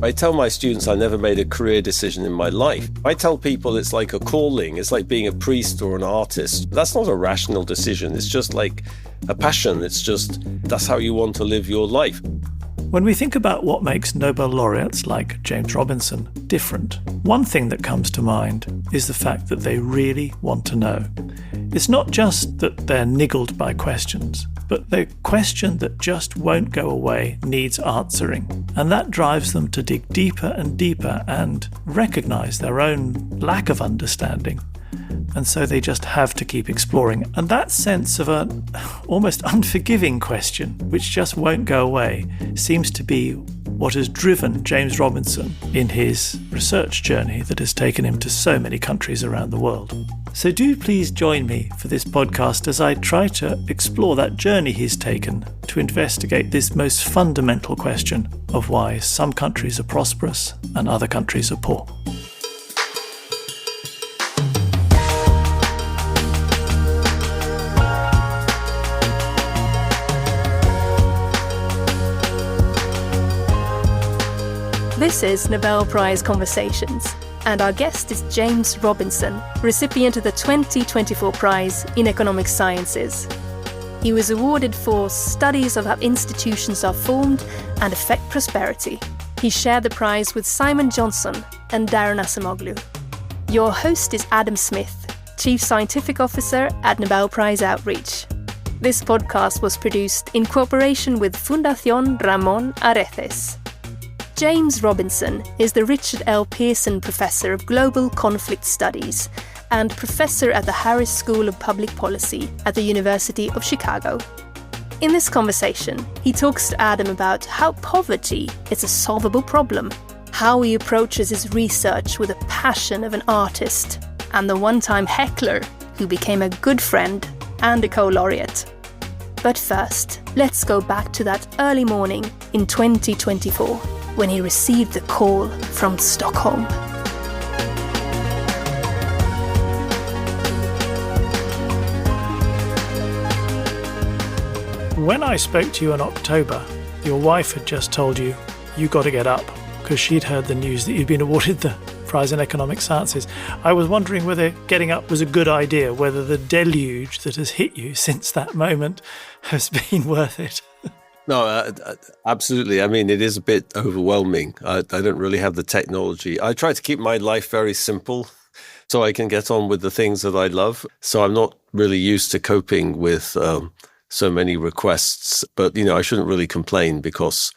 I tell my students I never made a career decision in my life. I tell people it's like a calling. It's like being a priest or an artist. That's not a rational decision. It's just like a passion. That's how you want to live your life. When we think about what makes Nobel laureates like James Robinson different, one thing that comes to mind is the fact that they really want to know. It's not just that they're niggled by questions, but the question that just won't go away needs answering. And that drives them to dig deeper and deeper and recognise their own lack of understanding. And so they just have to keep exploring. And that sense of an almost unforgiving question, which just won't go away, seems to be what has driven James Robinson in his research journey that has taken him to so many countries around the world. So do please join me for this podcast as I try to explore that journey he's taken to investigate this most fundamental question of why some countries are prosperous and other countries are poor. This is Nobel Prize Conversations, and our guest is James Robinson, recipient of the 2024 Prize in Economic Sciences. He was awarded for studies of how institutions are formed and affect prosperity. He shared the prize with Simon Johnson and Darren Acemoglu. Your host is Adam Smith, Chief Scientific Officer at Nobel Prize Outreach. This podcast was produced in cooperation with Fundación Ramón Areces. James Robinson is the Richard L. Pearson Professor of Global Conflict Studies and Professor at the Harris School of Public Policy at the University of Chicago. In this conversation, he talks to Adam about how poverty is a solvable problem, how he approaches his research with the passion of an artist, and the one-time heckler who became a good friend and a co-laureate. But first, let's go back to that early morning in 2024. When he received the call from Stockholm. When I spoke to you in October, your wife had just told you got to get up because she'd heard the news that you'd been awarded the Prize in Economic Sciences. I was wondering whether getting up was a good idea, whether the deluge that has hit you since that moment has been worth it. No, absolutely. I mean, it is a bit overwhelming. I don't really have the technology. I try to keep my life very simple so I can get on with the things that I love. So I'm not really used to coping with so many requests. But, I shouldn't really complain because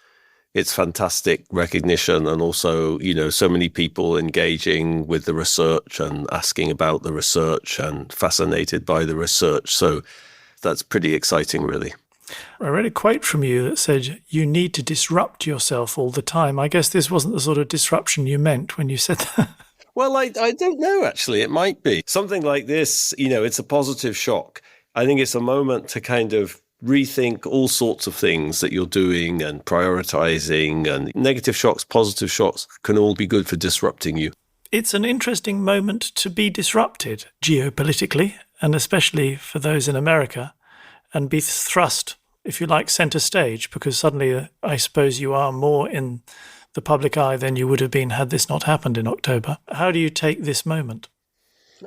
it's fantastic recognition and also, so many people engaging with the research and asking about the research and fascinated by the research. So that's pretty exciting, really. I read a quote from you that said, you need to disrupt yourself all the time. I guess this wasn't the sort of disruption you meant when you said that. Well, I don't know, actually. It might be. Something like this, it's a positive shock. I think it's a moment to kind of rethink all sorts of things that you're doing and prioritizing, and negative shocks, positive shocks can all be good for disrupting you. It's an interesting moment to be disrupted geopolitically, and especially for those in America, and be thrust, if you like, centre stage, because suddenly I suppose you are more in the public eye than you would have been had this not happened in October. How do you take this moment?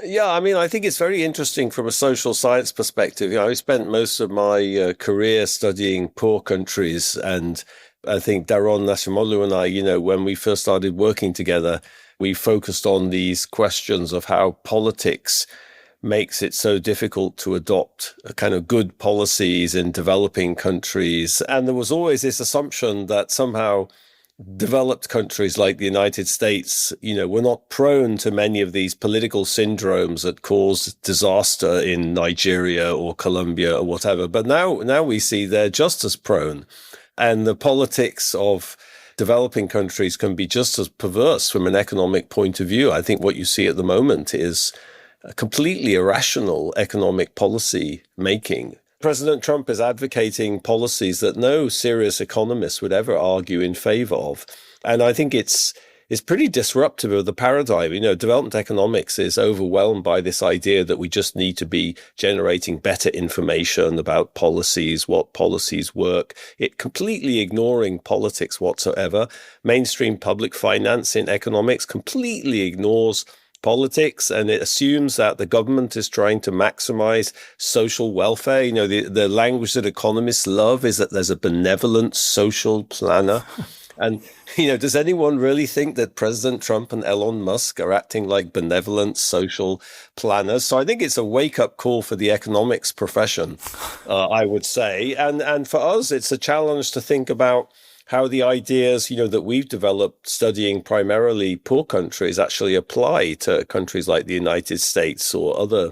Yeah, I mean, I think it's very interesting from a social science perspective. I spent most of my career studying poor countries, and I think Darren Acemoglu and I, when we first started working together, we focused on these questions of how politics makes it so difficult to adopt a kind of good policies in developing countries. And there was always this assumption that somehow developed countries like the United States, were not prone to many of these political syndromes that caused disaster in Nigeria or Colombia or whatever. But now we see they're just as prone. And the politics of developing countries can be just as perverse from an economic point of view. I think what you see at the moment is a completely irrational economic policy making. President Trump is advocating policies that no serious economist would ever argue in favor of. And I think it's is pretty disruptive of the paradigm. Development economics is overwhelmed by this idea that we just need to be generating better information about policies, what policies work, it completely ignoring politics whatsoever. Mainstream public finance in economics completely ignores politics, and it assumes that the government is trying to maximize social welfare. The language that economists love is that there's a benevolent social planner. And, does anyone really think that President Trump and Elon Musk are acting like benevolent social planners? So I think it's a wake-up call for the economics profession, I would say. And for us, it's a challenge to think about how the ideas, that we've developed studying primarily poor countries actually apply to countries like the United States or other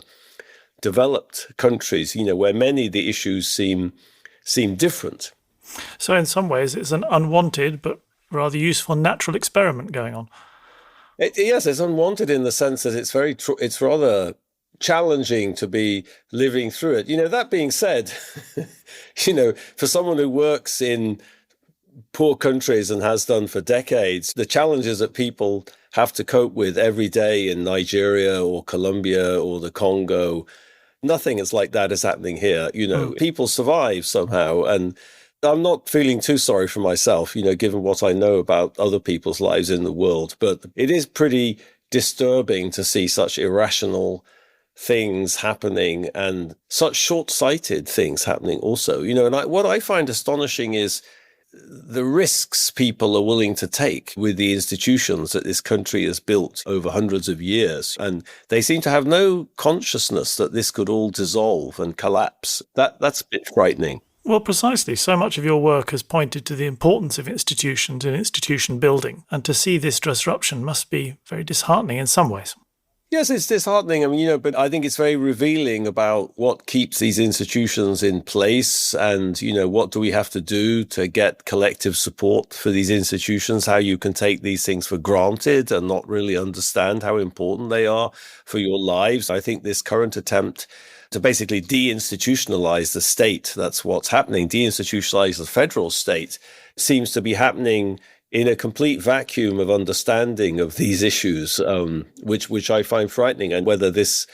developed countries, where many of the issues seem different. So in some ways, it's an unwanted but rather useful natural experiment going on. Yes, it's unwanted in the sense that it's rather challenging to be living through it. That being said, for someone who works in poor countries and has done for decades, the challenges that people have to cope with every day in Nigeria or Colombia or the Congo, nothing is like that is happening here. People survive somehow. And I'm not feeling too sorry for myself, given what I know about other people's lives in the world. But it is pretty disturbing to see such irrational things happening and such short-sighted things happening also. And what I find astonishing is the risks people are willing to take with the institutions that this country has built over hundreds of years. And they seem to have no consciousness that this could all dissolve and collapse. That's a bit frightening. Well, precisely. So much of your work has pointed to the importance of institutions and institution building. And to see this disruption must be very disheartening in some ways. Yes, it's disheartening. But I think it's very revealing about what keeps these institutions in place and, what do we have to do to get collective support for these institutions, how you can take these things for granted and not really understand how important they are for your lives. I think this current attempt to basically deinstitutionalize the state, that's what's happening, deinstitutionalize the federal state, seems to be happening in a complete vacuum of understanding of these issues, which I find frightening. And whether this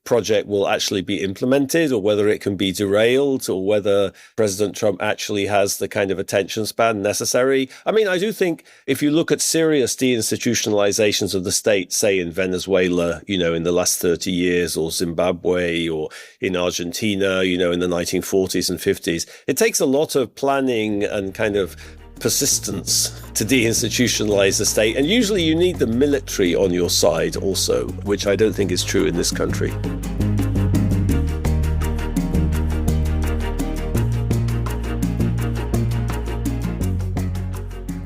project will actually be implemented or whether it can be derailed or whether President Trump actually has the kind of attention span necessary. I do think if you look at serious deinstitutionalizations of the state, say in Venezuela, in the last 30 years, or Zimbabwe, or in Argentina, in the 1940s and 50s, it takes a lot of planning and kind of persistence to deinstitutionalize the state. And usually you need the military on your side also, which I don't think is true in this country.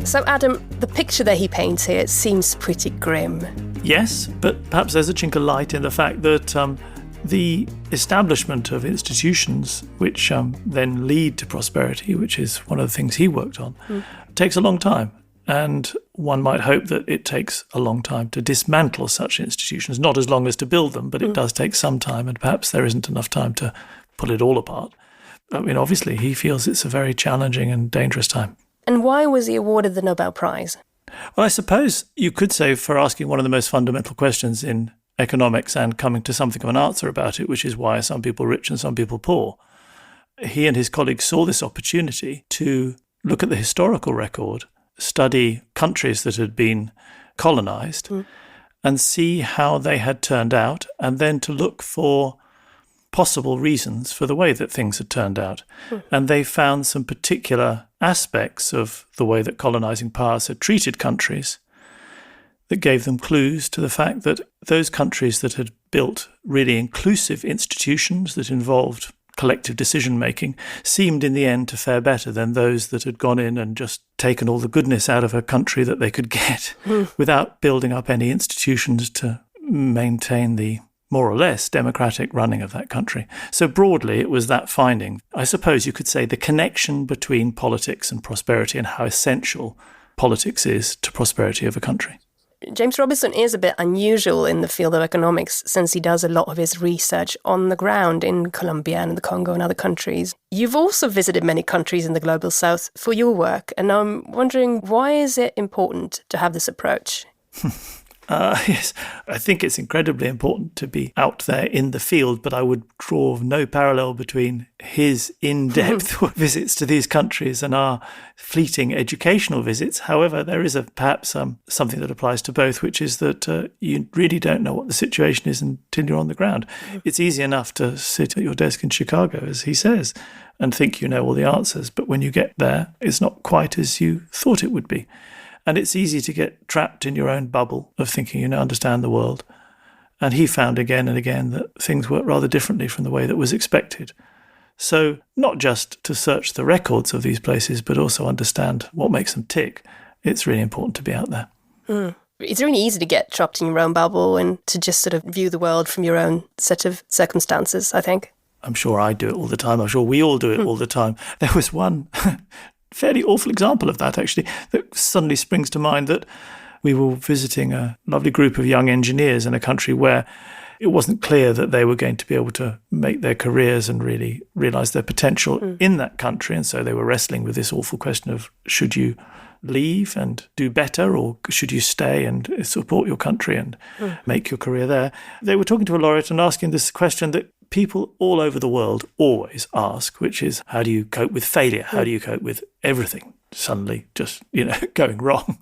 So, Adam, the picture that he paints here seems pretty grim. Yes, but perhaps there's a chink of light in the fact that the establishment of institutions which then lead to prosperity, which is one of the things he worked on, takes a long time. And one might hope that it takes a long time to dismantle such institutions, not as long as to build them, but it does take some time, and perhaps there isn't enough time to pull it all apart. Obviously, he feels it's a very challenging and dangerous time. And why was he awarded the Nobel Prize? Well, I suppose you could say for asking one of the most fundamental questions in economics and coming to something of an answer about it, which is why are some people rich and some people poor. He and his colleagues saw this opportunity to look at the historical record, study countries that had been colonized and see how they had turned out, and then to look for possible reasons for the way that things had turned out. And they found some particular aspects of the way that colonizing powers had treated countries that gave them clues to the fact that those countries that had built really inclusive institutions that involved collective decision-making seemed in the end to fare better than those that had gone in and just taken all the goodness out of a country that they could get without building up any institutions to maintain the more or less democratic running of that country. So broadly, it was that finding. I suppose you could say the connection between politics and prosperity and how essential politics is to prosperity of a country. James Robinson is a bit unusual in the field of economics since he does a lot of his research on the ground in Colombia and the Congo and other countries. You've also visited many countries in the Global South for your work, and I'm wondering, why is it important to have this approach? Yes, I think it's incredibly important to be out there in the field, but I would draw no parallel between his in-depth visits to these countries and our fleeting educational visits. However, there is perhaps something that applies to both, which is that you really don't know what the situation is until you're on the ground. It's easy enough to sit at your desk in Chicago, as he says, and think you know all the answers, but when you get there, it's not quite as you thought it would be. And it's easy to get trapped in your own bubble of thinking you understand the world. And he found again and again that things work rather differently from the way that was expected. So not just to search the records of these places, but also understand what makes them tick. It's really important to be out there. It's really easy to get trapped in your own bubble and to just sort of view the world from your own set of circumstances, I think. I'm sure I do it all the time. I'm sure we all do it all the time. There was one fairly awful example of that, actually, that suddenly springs to mind, that we were visiting a lovely group of young engineers in a country where it wasn't clear that they were going to be able to make their careers and really realise their potential in that country. And so they were wrestling with this awful question of, should you leave and do better, or should you stay and support your country and make your career there? They were talking to a laureate and asking this question that people all over the world always ask, which is, how do you cope with failure? How do you cope with everything suddenly just, going wrong?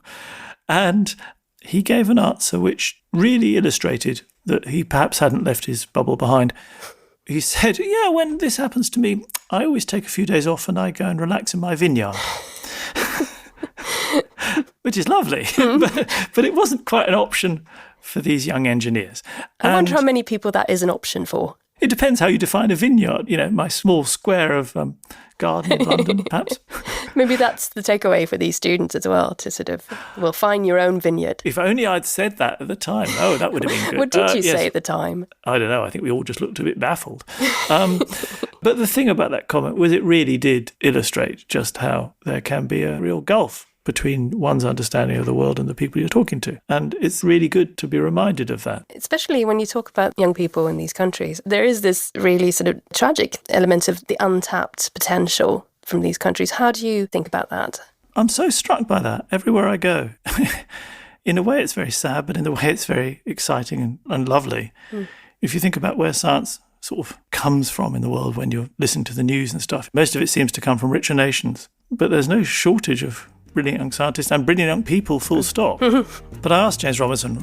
And he gave an answer which really illustrated that he perhaps hadn't left his bubble behind. He said, when this happens to me, I always take a few days off and I go and relax in my vineyard. Which is lovely, but it wasn't quite an option for these young engineers. I wonder how many people that is an option for. It depends how you define a vineyard. My small square of garden in London, perhaps. Maybe that's the takeaway for these students as well, to sort of, find your own vineyard. If only I'd said that at the time. Oh, that would have been good. What did you say at the time? I don't know. I think we all just looked a bit baffled. But the thing about that comment was it really did illustrate just how there can be a real gulf between one's understanding of the world and the people you're talking to. And it's really good to be reminded of that. Especially when you talk about young people in these countries, there is this really sort of tragic element of the untapped potential from these countries. How do you think about that? I'm so struck by that everywhere I go. In a way, it's very sad, but in a way, it's very exciting and lovely. If you think about where science sort of comes from in the world when you're listening to the news and stuff, most of it seems to come from richer nations. But there's no shortage of brilliant young scientists and brilliant young people, full stop. But I asked James Robinson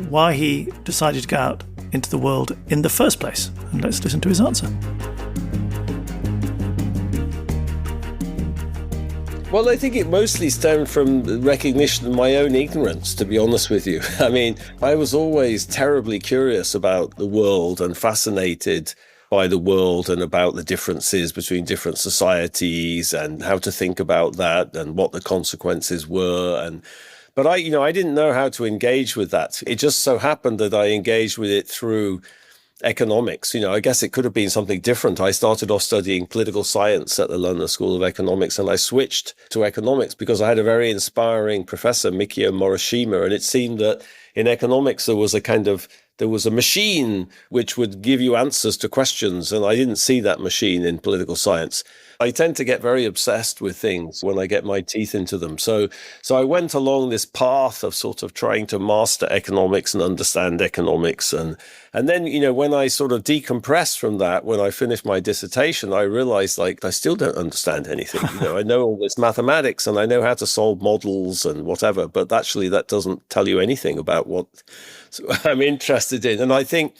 why he decided to go out into the world in the first place. And let's listen to his answer. Well, I think it mostly stemmed from the recognition of my own ignorance, to be honest with you. I mean, I was always terribly curious about the world and fascinated by the world and about the differences between different societies and how to think about that and what the consequences were. But I didn't know how to engage with that. It just so happened that I engaged with it through economics. I guess it could have been something different. I started off studying political science at the London School of Economics, and I switched to economics because I had a very inspiring professor, Mikio Morishima, and it seemed that in economics there was a machine which would give you answers to questions, and I didn't see that machine in political science. I tend to get very obsessed with things when I get my teeth into them. So I went along this path of sort of trying to master economics and understand economics. And then, when I sort of decompressed from that, when I finished my dissertation, I realized I still don't understand anything. I know all this mathematics and I know how to solve models and whatever, but actually that doesn't tell you anything about what I'm interested in. And I think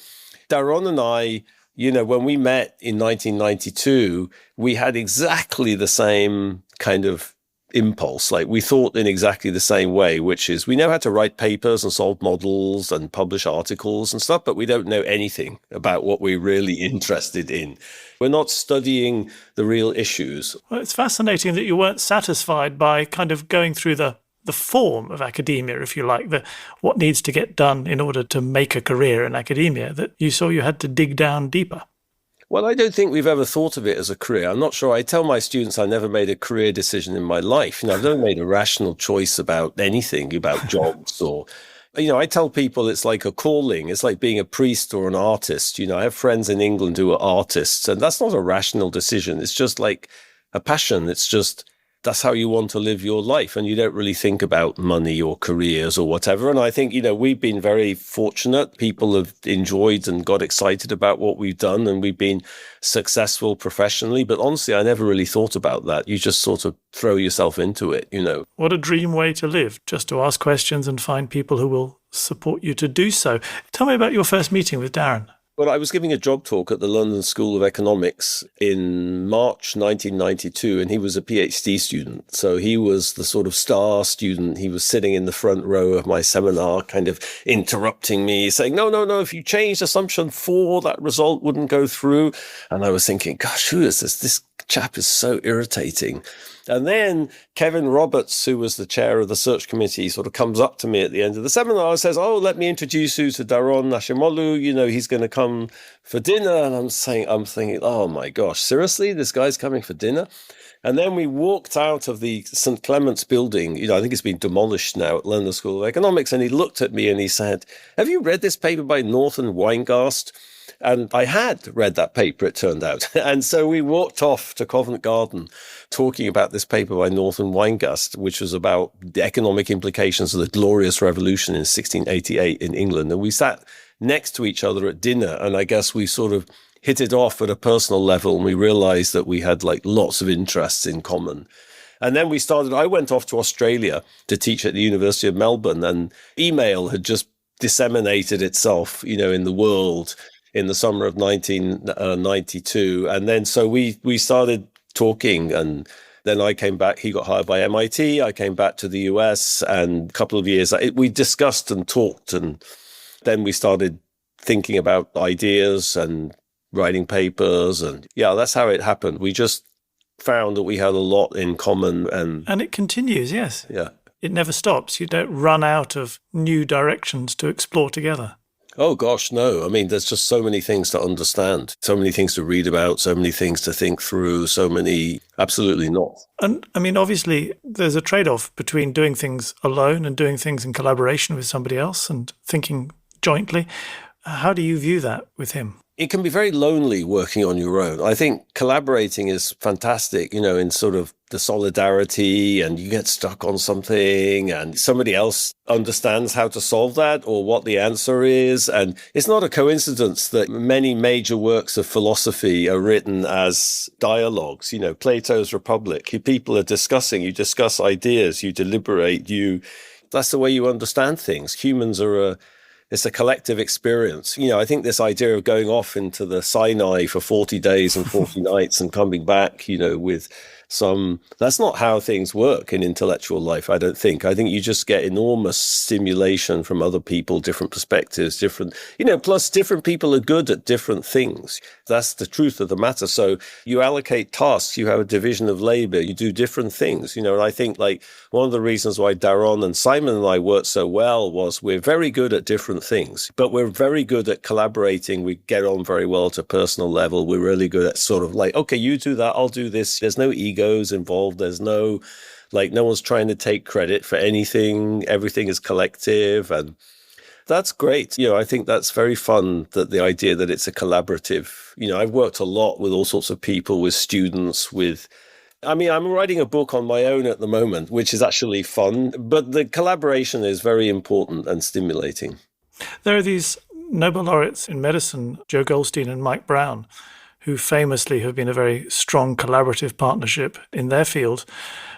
Daron and I, when we met in 1992, we had exactly the same kind of impulse. We thought in exactly the same way, which is we know how to write papers and solve models and publish articles and stuff, but we don't know anything about what we're really interested in. We're not studying the real issues. Well, it's fascinating that you weren't satisfied by kind of going through the form of academia, if you like, what needs to get done in order to make a career in academia, that you saw you had to dig down deeper. Well, I don't think we've ever thought of it as a career. I'm not sure. I tell my students I never made a career decision in my life. I've never made a rational choice about anything, about jobs I tell people it's like a calling. It's like being a priest or an artist. I have friends in England who are artists, and that's not a rational decision. It's just like a passion. It's just that's how you want to live your life. And you don't really think about money or careers or whatever. And I think, we've been very fortunate. People have enjoyed and got excited about what we've done, and we've been successful professionally. But honestly, I never really thought about that. You just sort of throw yourself into it, What a dream way to live, just to ask questions and find people who will support you to do so. Tell me about your first meeting with Darren. Well, I was giving a job talk at the London School of Economics in March 1992, and he was a PhD student. So he was the sort of star student. He was sitting in the front row of my seminar, kind of interrupting me, saying, no, if you changed assumption 4, that result wouldn't go through. And I was thinking, gosh, who is this? This chap is so irritating. And then Kevin Roberts, who was the chair of the search committee, sort of comes up to me at the end of the seminar and says, let me introduce you to Daron Nashimolu. He's going to come for dinner. And I'm thinking, oh my gosh, seriously? This guy's coming for dinner? And then we walked out of the St. Clement's building. I think it's been demolished now at London School of Economics. And he looked at me and he said, have you read this paper by Norton Weingast? And I had read that paper, it turned out. And so we walked off to Covent Garden talking about this paper by Norton Weingast, which was about the economic implications of the Glorious Revolution in 1688 in England. And we sat next to each other at dinner. And I guess we sort of hit it off at a personal level. And we realized that we had like lots of interests in common. And then I went off to Australia to teach at the University of Melbourne, and email had just disseminated itself, in the world in the summer of 1992. And then so we started talking, and then I came back. He got hired by MIT. I came back to the US, and a couple of years, we discussed and talked. And then we started thinking about ideas and writing papers. And that's how it happened. We just found that we had a lot in common. And it continues, yes. Yeah. It never stops. You don't run out of new directions to explore together. Oh, gosh, no. I mean, there's just so many things to understand, so many things to read about, so many things to think through, absolutely not. And I mean, obviously, there's a trade-off between doing things alone and doing things in collaboration with somebody else and thinking jointly. How do you view that with him? It can be very lonely working on your own. I think collaborating is fantastic, in sort of the solidarity, and you get stuck on something and somebody else understands how to solve that or what the answer is. And it's not a coincidence that many major works of philosophy are written as dialogues. Plato's Republic, people are discussing, you discuss ideas, you deliberate, that's the way you understand things. Humans are it's a collective experience. I think this idea of going off into the Sinai for 40 days and 40 nights and coming back, with that's not how things work in intellectual life, I don't think. I think you just get enormous stimulation from other people, different perspectives, plus different people are good at different things. That's the truth of the matter. So you allocate tasks, you have a division of labor, you do different things, and I think like one of the reasons why Daron and Simon and I worked so well was we're very good at different things, but we're very good at collaborating. We get on very well at a personal level. We're really good at sort of like, okay, you do that, I'll do this. There's no egos involved. There's no one's trying to take credit for anything. Everything is collective, and that's great. I think that's very fun, that the idea that it's a collaborative. I've worked a lot with all sorts of people, with students, I'm writing a book on my own at the moment, which is actually fun, but the collaboration is very important and stimulating. There are these Nobel laureates in medicine, Joe Goldstein and Mike Brown, who famously have been a very strong collaborative partnership in their field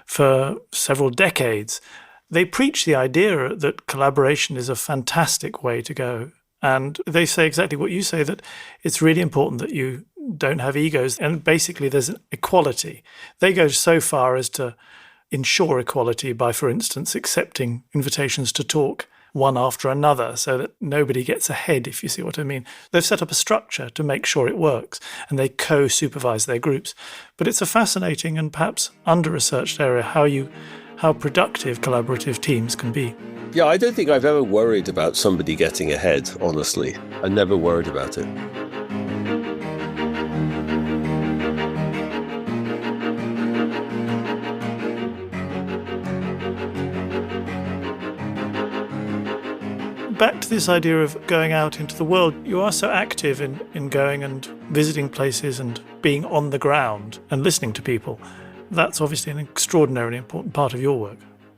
for several decades. They preach the idea that collaboration is a fantastic way to go. And they say exactly what you say, that it's really important that you don't have egos. And basically, there's an equality. They go so far as to ensure equality by, for instance, accepting invitations to talk one after another so that nobody gets ahead, if you see what I mean. They've set up a structure to make sure it works, and they co-supervise their groups. But it's a fascinating and perhaps under-researched area how productive collaborative teams can be. Yeah, I don't think I've ever worried about somebody getting ahead, honestly. I never worried about it. back to this idea of going out into the world, you are so active in going and visiting places and being on the ground and listening to people. That's obviously an extraordinarily important part of your work.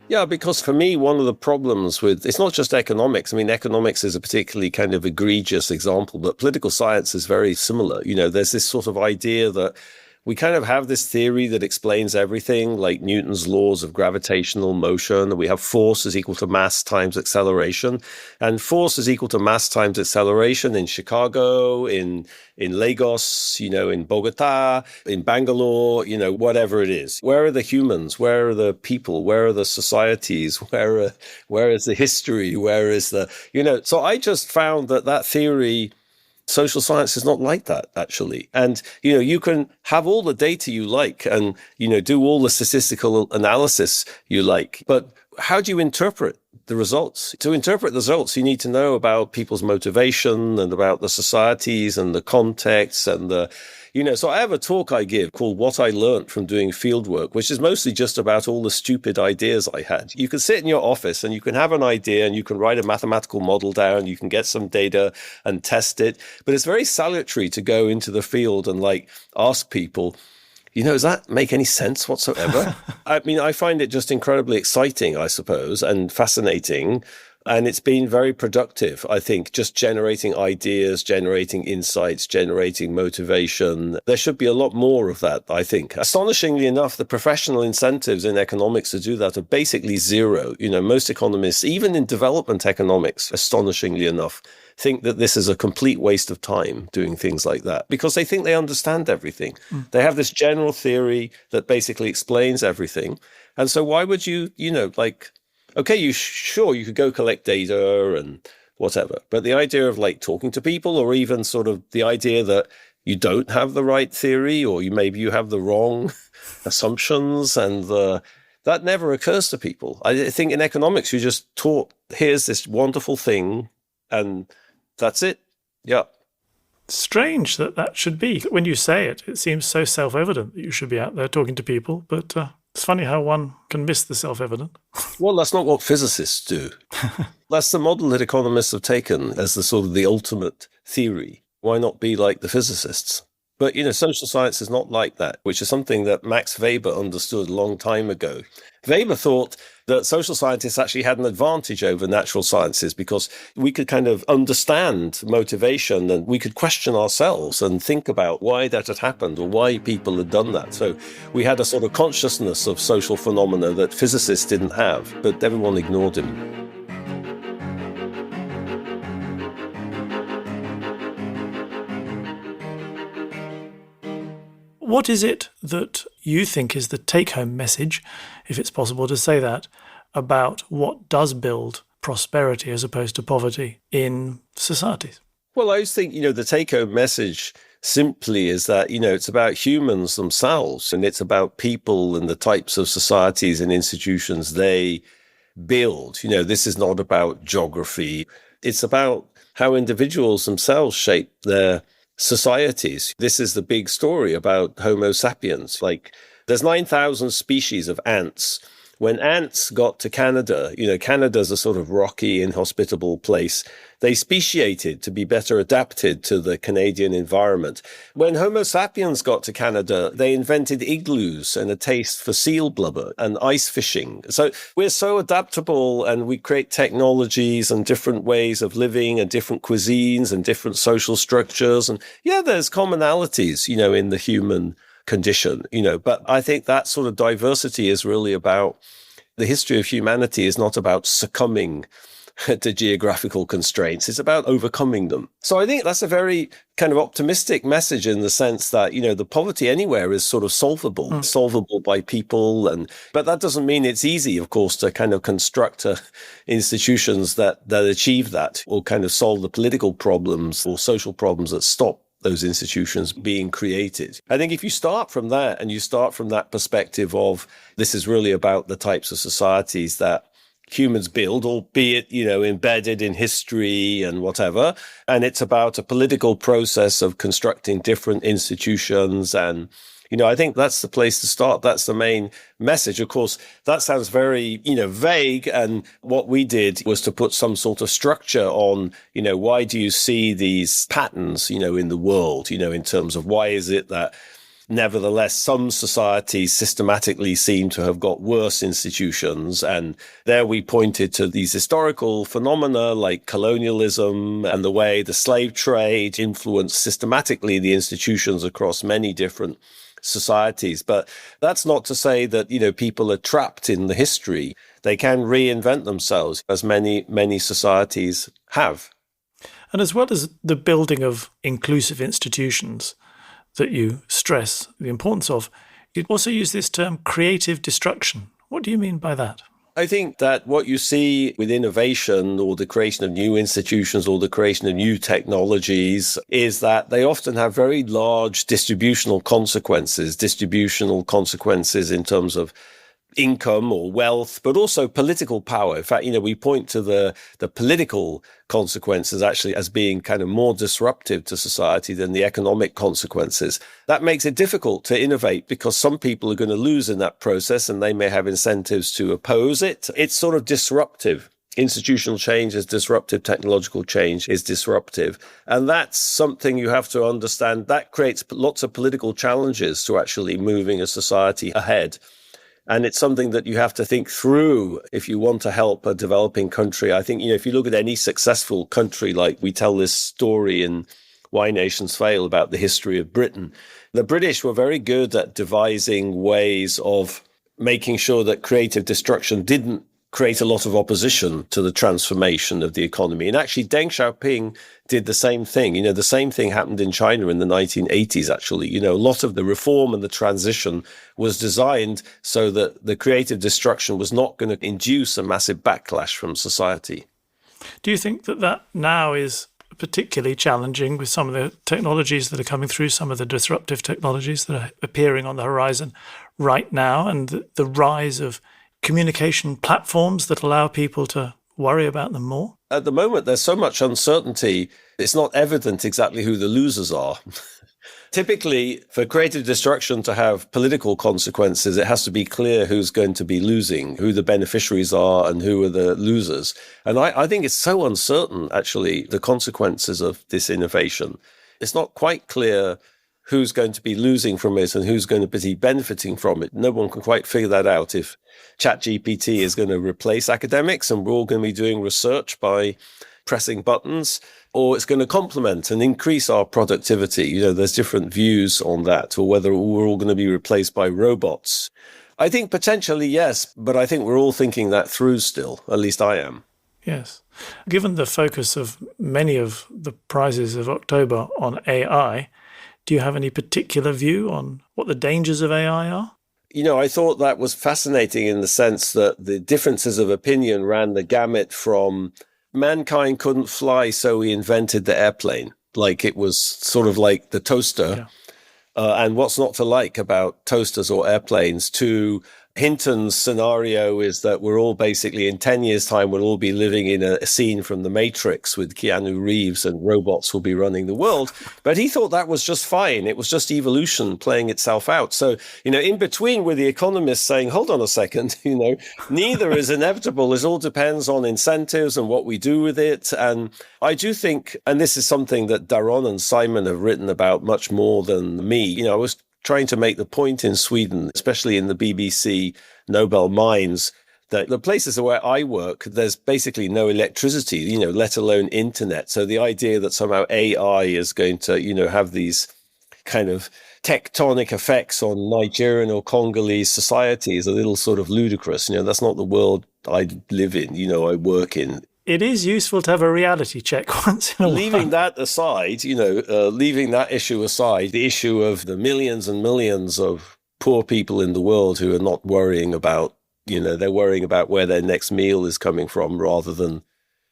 Yeah, because for me, one of the problems with, it's not just economics. I mean, economics is a particularly kind of egregious example, but political science is very similar. There's this sort of idea that we kind of have this theory that explains everything, like Newton's laws of gravitational motion. We have force is equal to mass times acceleration. And force is equal to mass times acceleration in Chicago, in Lagos, in Bogota, in Bangalore, whatever it is. Where are the humans? Where are the people? Where are the societies? Where is the history? Where is so I just found that theory, social science is not like that, actually. And, you can have all the data you like and, do all the statistical analysis you like. But how do you interpret the results? To interpret the results, you need to know about people's motivation and about the societies and the context and so I have a talk I give called What I Learned from Doing Fieldwork, which is mostly just about all the stupid ideas I had. You can sit in your office and you can have an idea and you can write a mathematical model down, you can get some data and test it. But it's very salutary to go into the field and ask people, does that make any sense whatsoever? I mean, I find it just incredibly exciting, I suppose, and fascinating. And it's been very productive, I think, just generating ideas, generating insights, generating motivation. There should be a lot more of that, I think. Astonishingly enough, the professional incentives in economics to do that are basically zero. Most economists, even in development economics, astonishingly enough, think that this is a complete waste of time doing things like that because they think they understand everything. They have this general theory that basically explains everything. And so why would you, okay, you could go collect data and whatever. But the idea of talking to people, or even sort of the idea that you don't have the right theory, or maybe you have the wrong assumptions, and that never occurs to people. I think in economics, you're just taught, here's this wonderful thing, and that's it. Yeah. Strange that should be. When you say it, it seems so self-evident that you should be out there talking to people, but it's funny how one can miss the self-evident. Well, that's not what physicists do. That's the model that economists have taken as the sort of the ultimate theory. Why not be like the physicists? But, social science is not like that, which is something that Max Weber understood a long time ago. Weber thought that social scientists actually had an advantage over natural sciences because we could kind of understand motivation and we could question ourselves and think about why that had happened or why people had done that. So we had a sort of consciousness of social phenomena that physicists didn't have, but everyone ignored him. What is it that you think is the take-home message, if it's possible to say that, about what does build prosperity as opposed to poverty in societies? Well, I always think, the take-home message simply is that, it's about humans themselves, and it's about people and the types of societies and institutions they build. This is not about geography. It's about how individuals themselves shape their societies. This is the big story about Homo sapiens. There's 9,000 species of ants. When ants got to Canada, Canada's a sort of rocky, inhospitable place. They speciated to be better adapted to the Canadian environment. When Homo sapiens got to Canada, they invented igloos and a taste for seal blubber and ice fishing. So we're so adaptable, and we create technologies and different ways of living and different cuisines and different social structures. And yeah, there's commonalities, in the human condition, but I think that sort of diversity is really about the history of humanity is not about succumbing to geographical constraints. It's about overcoming them. So I think that's a very kind of optimistic message in the sense that, the poverty anywhere is sort of solvable by people. But that doesn't mean it's easy, of course, to kind of construct institutions that achieve that or kind of solve the political problems or social problems that stop those institutions being created. I think if you start from that and you start from that perspective of this is really about the types of societies that humans build, albeit, embedded in history and whatever, and it's about a political process of constructing different institutions and, I think that's the place to start. That's the main message. Of course, that sounds very, vague. And what we did was to put some sort of structure on, why do you see these patterns, in the world, in terms of why is it that nevertheless, some societies systematically seem to have got worse institutions. And there we pointed to these historical phenomena like colonialism and the way the slave trade influenced systematically the institutions across many different societies. But that's not to say that, people are trapped in the history. They can reinvent themselves, as many societies have. And as well as the building of inclusive institutions that you stress the importance of, you also use this term creative destruction. What do you mean by that? I think that what you see with innovation or the creation of new institutions or the creation of new technologies is that they often have very large distributional consequences in terms of income or wealth, but also political power. In fact, we point to the political consequences actually as being kind of more disruptive to society than the economic consequences. That makes it difficult to innovate because some people are going to lose in that process and they may have incentives to oppose it. It's sort of disruptive. Institutional change is disruptive. Technological change is disruptive. And that's something you have to understand. That creates lots of political challenges to actually moving a society ahead. And it's something that you have to think through if you want to help a developing country. I think, if you look at any successful country, like we tell this story in Why Nations Fail about the history of Britain, the British were very good at devising ways of making sure that creative destruction didn't create a lot of opposition to the transformation of the economy. And actually, Deng Xiaoping did the same thing. The same thing happened in China in the 1980s, actually. A lot of the reform and the transition was designed so that the creative destruction was not going to induce a massive backlash from society. Do you think that now is particularly challenging with some of the technologies that are coming through, some of the disruptive technologies that are appearing on the horizon right now, and the rise of communication platforms that allow people to worry about them more? At the moment, there's so much uncertainty, it's not evident exactly who the losers are. Typically, for creative destruction to have political consequences, it has to be clear who's going to be losing, who the beneficiaries are and who are the losers. And I think it's so uncertain, actually, the consequences of this innovation. It's not quite clear who's going to be losing from it and who's going to be benefiting from it. No one can quite figure that out. If ChatGPT is going to replace academics and we're all going to be doing research by pressing buttons, or it's going to complement and increase our productivity. There's different views on that, or whether we're all going to be replaced by robots. I think potentially yes, but I think we're all thinking that through still. At least I am. Yes. Given the focus of many of the prizes of October on AI, do you have any particular view on what the dangers of AI are? I thought that was fascinating in the sense that the differences of opinion ran the gamut from mankind couldn't fly, so we invented the airplane. Like it was sort of like the toaster. Yeah. And what's not to like about toasters or airplanes, to Hinton's scenario is that we're all basically in 10 years' time, we'll all be living in a scene from The Matrix with Keanu Reeves and robots will be running the world. But he thought that was just fine. It was just evolution playing itself out. So, in between were the economists saying, hold on a second, neither is inevitable. It all depends on incentives and what we do with it. And I do think, and this is something that Daron and Simon have written about much more than me, I was trying to make the point in Sweden, especially in the BBC Nobel mines, that the places where I work, there's basically no electricity, let alone internet. So the idea that somehow AI is going to, have these kind of tectonic effects on Nigerian or Congolese society is a little sort of ludicrous. That's not the world I live in, I work in. It is useful to have a reality check once in a while. Leaving that aside, leaving that issue aside, the issue of the millions and millions of poor people in the world who are not worrying about, they're worrying about where their next meal is coming from rather than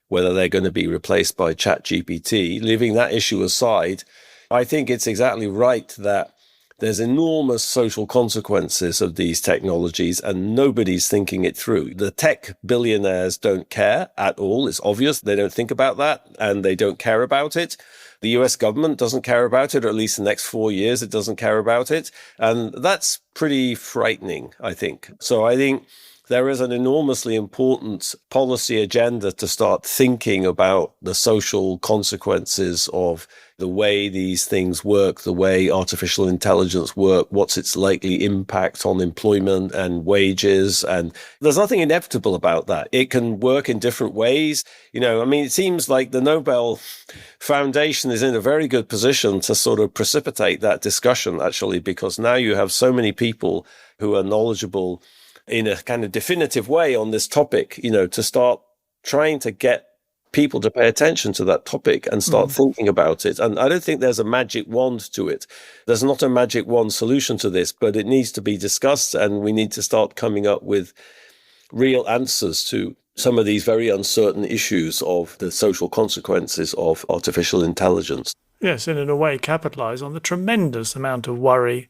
whether they're going to be replaced by ChatGPT. Leaving that issue aside, I think it's exactly right that There's enormous social consequences of these technologies, and nobody's thinking it through. The tech billionaires don't care at all. It's obvious they don't think about that, and they don't care about it. The US government doesn't care about it, or at least the next 4 years, it doesn't care about it. And that's pretty frightening, I think. So I think there is an enormously important policy agenda to start thinking about the social consequences of the way these things work, the way artificial intelligence work, what's its likely impact on employment and wages. And there's nothing inevitable about that. It can work in different ways. It seems like the Nobel Foundation is in a very good position to sort of precipitate that discussion, actually, because now you have so many people who are knowledgeable in a kind of definitive way on this topic, to start trying to get people to pay attention to that topic and start thinking about it. And I don't think there's a magic wand to it. There's not a magic wand solution to this, but it needs to be discussed, and we need to start coming up with real answers to some of these very uncertain issues of the social consequences of artificial intelligence. Yes, and in a way capitalize on the tremendous amount of worry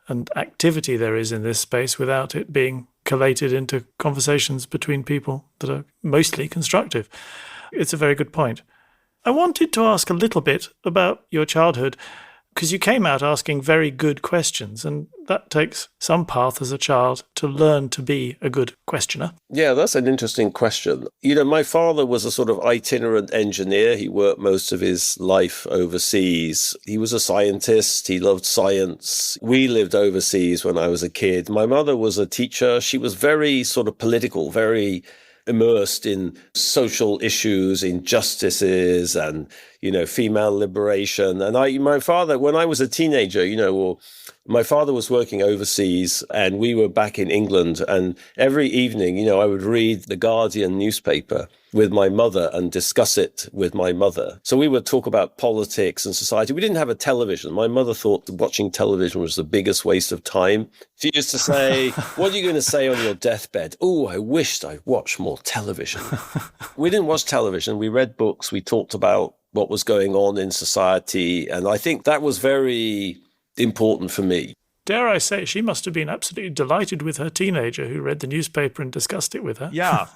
and activity there is in this space without it being collated into conversations between people that are mostly constructive. It's a very good point. I wanted to ask a little bit about your childhood, because you came out asking very good questions, and that takes some path as a child to learn to be a good questioner. Yeah, that's an interesting question. My father was a sort of itinerant engineer. He worked most of his life overseas. He was a scientist. He loved science. We lived overseas when I was a kid. My mother was a teacher. She was very sort of political, very immersed in social issues, injustices, and, female liberation. And my father, when I was a teenager, my father was working overseas and we were back in England. And every evening, I would read the Guardian newspaper with my mother and discuss it with my mother. So we would talk about politics and society. We didn't have a television. My mother thought that watching television was the biggest waste of time. She used to say, "What are you going to say on your deathbed?" "Oh, I wished I watched more television." We didn't watch television. We read books. We talked about what was going on in society. And I think that was very important for me. Dare I say, she must have been absolutely delighted with her teenager who read the newspaper and discussed it with her. Yeah.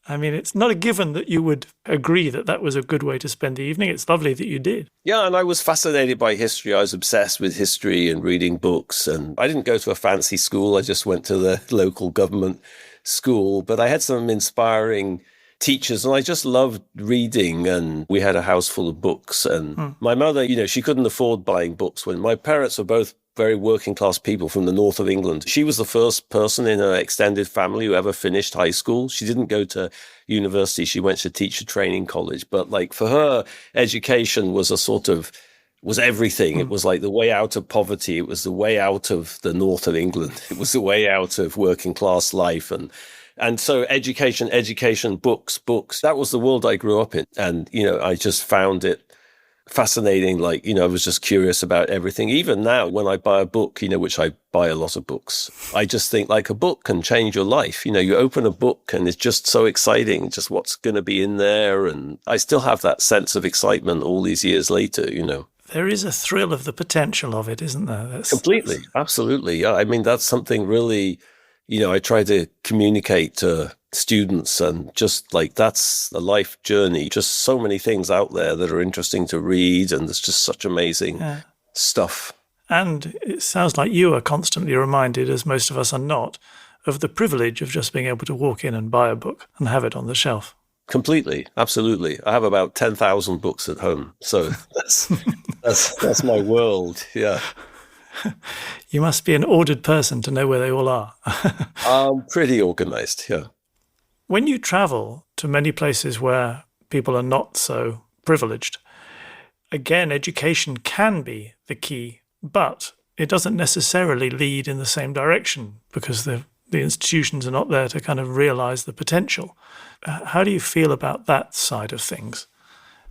I mean, it's not a given that you would agree that that was a good way to spend the evening. It's lovely that you did. Yeah, and I was fascinated by history. I was obsessed with history and reading books. And I didn't go to a fancy school. I just went to the local government school. But I had some inspiring teachers, and I just loved reading, and we had a house full of books. And my mother, she couldn't afford buying books. When my parents were both very working class people from the north of England, she was the first person in her extended family who ever finished high school. She didn't go to university. She went to teacher training college. But for her, education was was everything. It was like the way out of poverty. It was the way out of the north of England. It was the way out of working class life. And so education, books, that was the world I grew up in. And, I just found it fascinating. I was just curious about everything. Even now, when I buy a book, which I buy a lot of books, I just think a book can change your life. You open a book and it's just so exciting, just what's going to be in there. And I still have that sense of excitement all these years later, There is a thrill of the potential of it, isn't there? Completely. Absolutely. Yeah. I mean, that's something really, I try to communicate to students, and just that's a life journey. Just so many things out there that are interesting to read, and there's just such amazing stuff. And it sounds like you are constantly reminded, as most of us are not, of the privilege of just being able to walk in and buy a book and have it on the shelf. Completely. Absolutely. I have about 10,000 books at home. So that's my world. Yeah. You must be an ordered person to know where they all are. I'm pretty organized, yeah. When you travel to many places where people are not so privileged, again, education can be the key, but it doesn't necessarily lead in the same direction because the institutions are not there to kind of realize the potential. How do you feel about that side of things?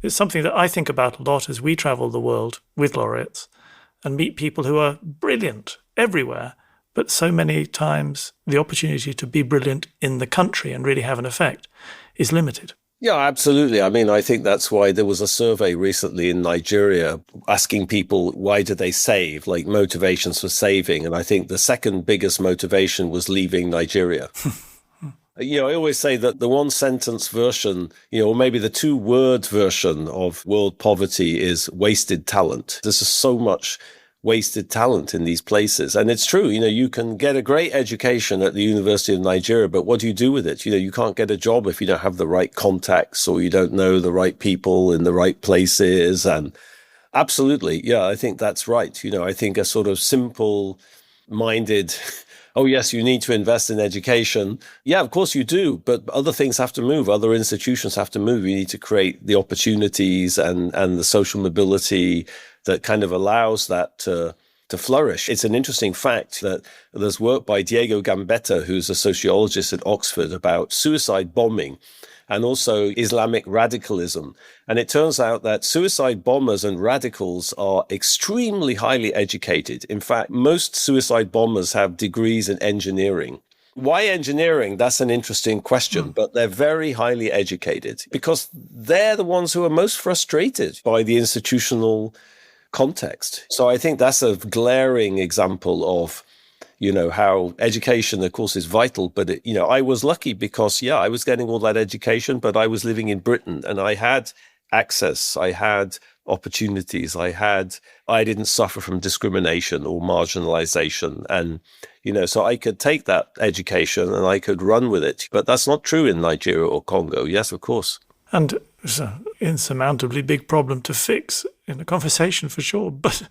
It's something that I think about a lot as we travel the world with laureates and meet people who are brilliant everywhere, but so many times the opportunity to be brilliant in the country and really have an effect is limited. Yeah, absolutely. I mean, I think that's why there was a survey recently in Nigeria asking people why do they save, like motivations for saving. And I think the second biggest motivation was leaving Nigeria. I always say that the one sentence version, or maybe the two-word version of world poverty is wasted talent. There's just so much wasted talent in these places. And it's true, you can get a great education at the University of Nigeria, but what do you do with it? You can't get a job if you don't have the right contacts or you don't know the right people in the right places. And absolutely, yeah, I think that's right. I think a sort of simple-minded oh, yes, you need to invest in education. Yeah, of course you do, but other things have to move. Other institutions have to move. You need to create the opportunities and the social mobility that kind of allows that to flourish. It's an interesting fact that there's work by Diego Gambetta, who's a sociologist at Oxford, about suicide bombing and also Islamic radicalism. And it turns out that suicide bombers and radicals are extremely highly educated. In fact, most suicide bombers have degrees in engineering. Why engineering? That's an interesting question, but they're very highly educated because they're the ones who are most frustrated by the institutional context. So I think that's a glaring example of how education, of course, is vital. But, I was lucky because, I was getting all that education, but I was living in Britain and I had access. I had opportunities. I didn't suffer from discrimination or marginalization. And, so I could take that education and I could run with it. But that's not true in Nigeria or Congo. Yes, of course. And it's an insurmountably big problem to fix in a conversation for sure. But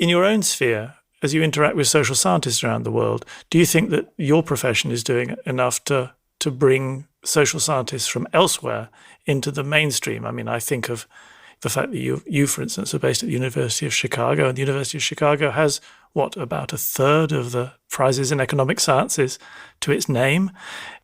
in your own sphere, as you interact with social scientists around the world, do you think that your profession is doing enough to bring social scientists from elsewhere into the mainstream? I mean, I think of the fact that you, for instance, are based at the University of Chicago, and the University of Chicago has, about a third of the prizes in economic sciences to its name.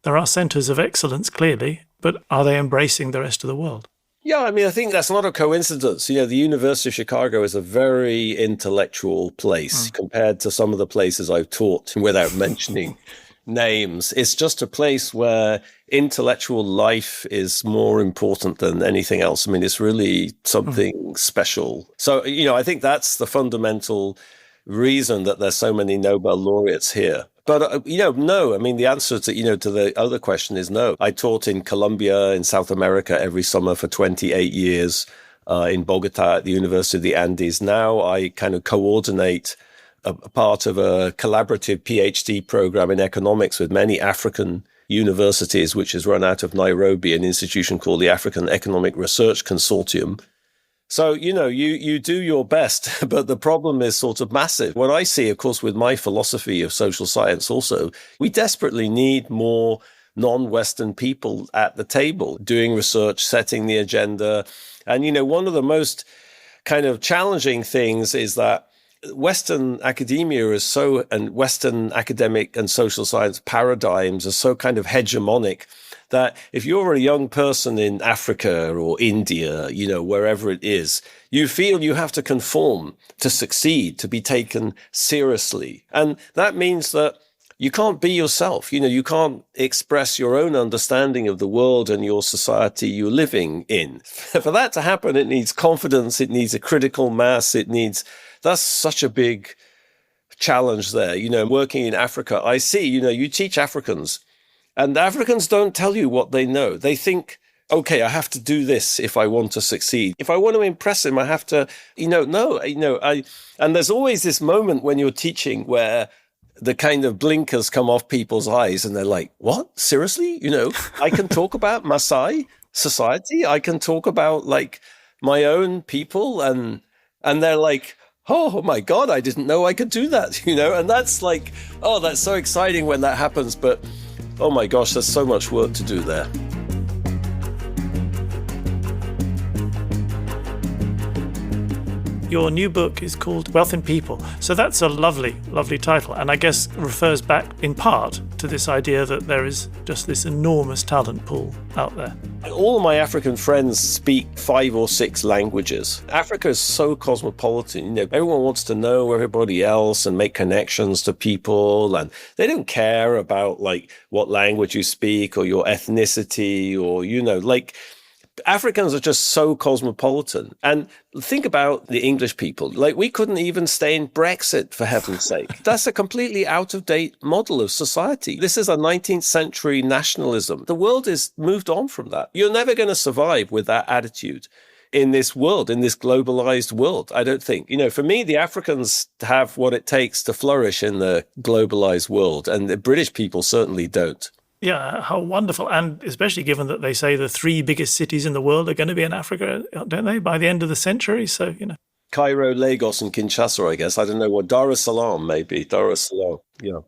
There are centres of excellence, clearly, but are they embracing the rest of the world? Yeah, I mean, I think that's not a coincidence. The University of Chicago is a very intellectual place compared to some of the places I've taught without mentioning names. It's just a place where intellectual life is more important than anything else. I mean, it's really something special. So, I think that's the fundamental reason that there's so many Nobel laureates here. But, no, I mean, the answer to, to the other question is no. I taught in Colombia, in South America every summer for 28 years, in Bogota at the University of the Andes. Now I kind of coordinate a part of a collaborative PhD program in economics with many African universities, which is run out of Nairobi, an institution called the African Economic Research Consortium. So, you do your best, but the problem is sort of massive. What I see, of course, with my philosophy of social science also, we desperately need more non-Western people at the table doing research, setting the agenda. And, one of the most kind of challenging things is that Western academia and Western academic and social science paradigms are so kind of hegemonic that if you're a young person in Africa or India, wherever it is, you feel you have to conform to succeed, to be taken seriously. And that means that you can't be yourself. You can't express your own understanding of the world and your society you're living in. For that to happen, it needs confidence. It needs a critical mass. That's such a big challenge there. Working in Africa, I see, you teach Africans. And Africans don't tell you what they know. They think, okay, I have to do this if I want to succeed. If I want to impress him, I have to, and there's always this moment when you're teaching where the kind of blinkers come off people's eyes and they're like, what? Seriously? I can talk about Maasai society. I can talk about like my own people and they're like, oh my God, I didn't know I could do that, and that's like, oh, that's so exciting when that happens. But oh my gosh, there's so much work to do there. Your new book is called Wealth in People. So that's a lovely, lovely title. And I guess refers back in part to this idea that there is just this enormous talent pool out there. All of my African friends speak 5 or 6 languages. Africa is so cosmopolitan. Everyone wants to know everybody else and make connections to people. And they don't care about like what language you speak or your ethnicity or, Africans are just so cosmopolitan. And think about the English people. Like, we couldn't even stay in Brexit, for heaven's sake. That's a completely out-of-date model of society. This is a 19th century nationalism. The world has moved on from that. You're never going to survive with that attitude in this world, in this globalized world, I don't think. For me, the Africans have what it takes to flourish in the globalized world, and the British people certainly don't. Yeah, how wonderful. And especially given that they say the 3 biggest cities in the world are going to be in Africa, don't they, by the end of the century? So, Cairo, Lagos, and Kinshasa, I guess. I don't know what. Dar es Salaam, maybe. Dar es Salaam, yeah.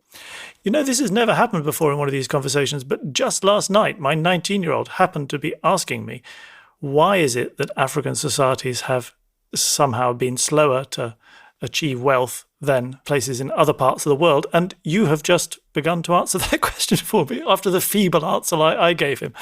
This has never happened before in one of these conversations, but just last night, my 19-year-old happened to be asking me, why is it that African societies have somehow been slower to achieve wealth than places in other parts of the world? And you have just begun to answer that question for me after the feeble answer I gave him.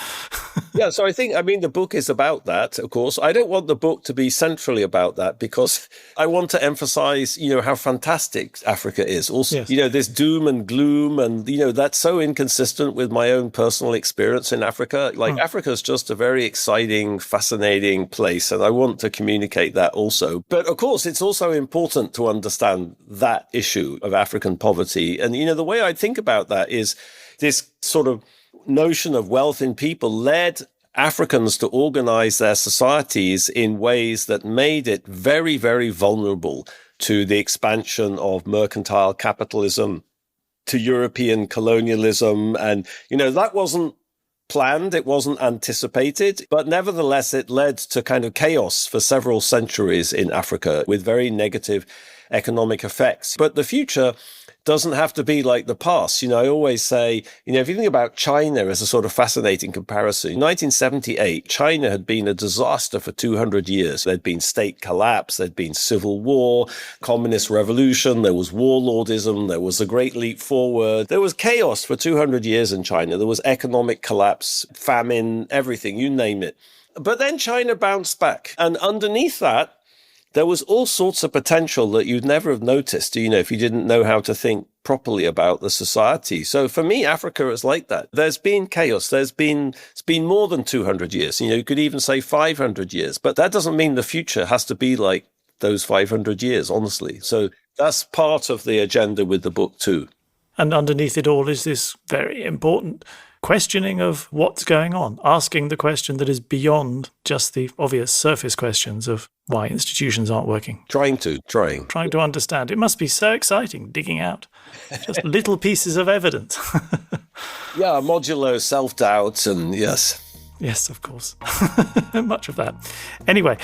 Yeah, so I think, the book is about that, of course. I don't want the book to be centrally about that because I want to emphasize, how fantastic Africa is. Also, yes. This doom and gloom and, that's so inconsistent with my own personal experience in Africa. Africa is just a very exciting, fascinating place. And I want to communicate that also. But of course, it's also important to understand that issue of African poverty. And, the way I think about that is this sort of notion of wealth in people led Africans to organize their societies in ways that made it very, very vulnerable to the expansion of mercantile capitalism, to European colonialism. And, that wasn't planned, it wasn't anticipated, but nevertheless, it led to kind of chaos for several centuries in Africa with very negative economic effects. But the future doesn't have to be like the past. I always say, if you think about China as a sort of fascinating comparison, in 1978, China had been a disaster for 200 years. There'd been state collapse, there'd been civil war, communist revolution, there was warlordism, there was a great leap forward. There was chaos for 200 years in China. There was economic collapse, famine, everything, you name it. But then China bounced back. And underneath that, there was all sorts of potential that you'd never have noticed, if you didn't know how to think properly about the society. So for me, Africa is like that. There's been chaos. It's been more than 200 years. You could even say 500 years. But that doesn't mean the future has to be like those 500 years, honestly. So that's part of the agenda with the book too. And underneath it all is this very important questioning of what's going on, asking the question that is beyond just the obvious surface questions of why institutions aren't working. Trying to understand. It must be so exciting digging out just little pieces of evidence. Yeah, modulo self-doubt and yes. Yes, of course. Much of that. Anyway,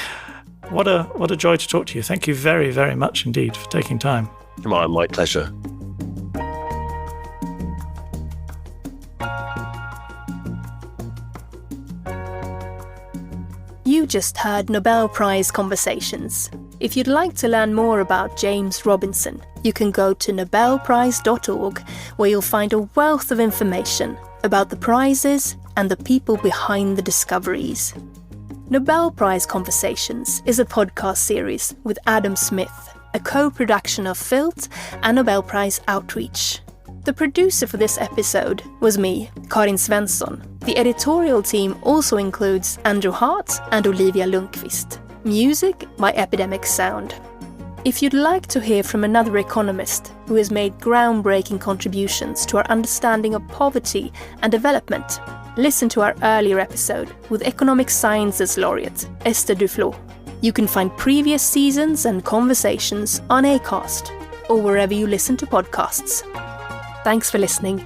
what a joy to talk to you. Thank you very, very much indeed for taking time. My pleasure. You just heard Nobel Prize Conversations. If you'd like to learn more about James Robinson, you can go to nobelprize.org, where you'll find a wealth of information about the prizes and the people behind the discoveries. Nobel Prize Conversations is a podcast series with Adam Smith, a co-production of Filt and Nobel Prize Outreach. The producer for this episode was me, Karin Svensson. The editorial team also includes Andrew Hart and Olivia Lundqvist. Music by Epidemic Sound. If you'd like to hear from another economist who has made groundbreaking contributions to our understanding of poverty and development, listen to our earlier episode with Economic Sciences laureate Esther Duflo. You can find previous seasons and conversations on Acast or wherever you listen to podcasts. Thanks for listening.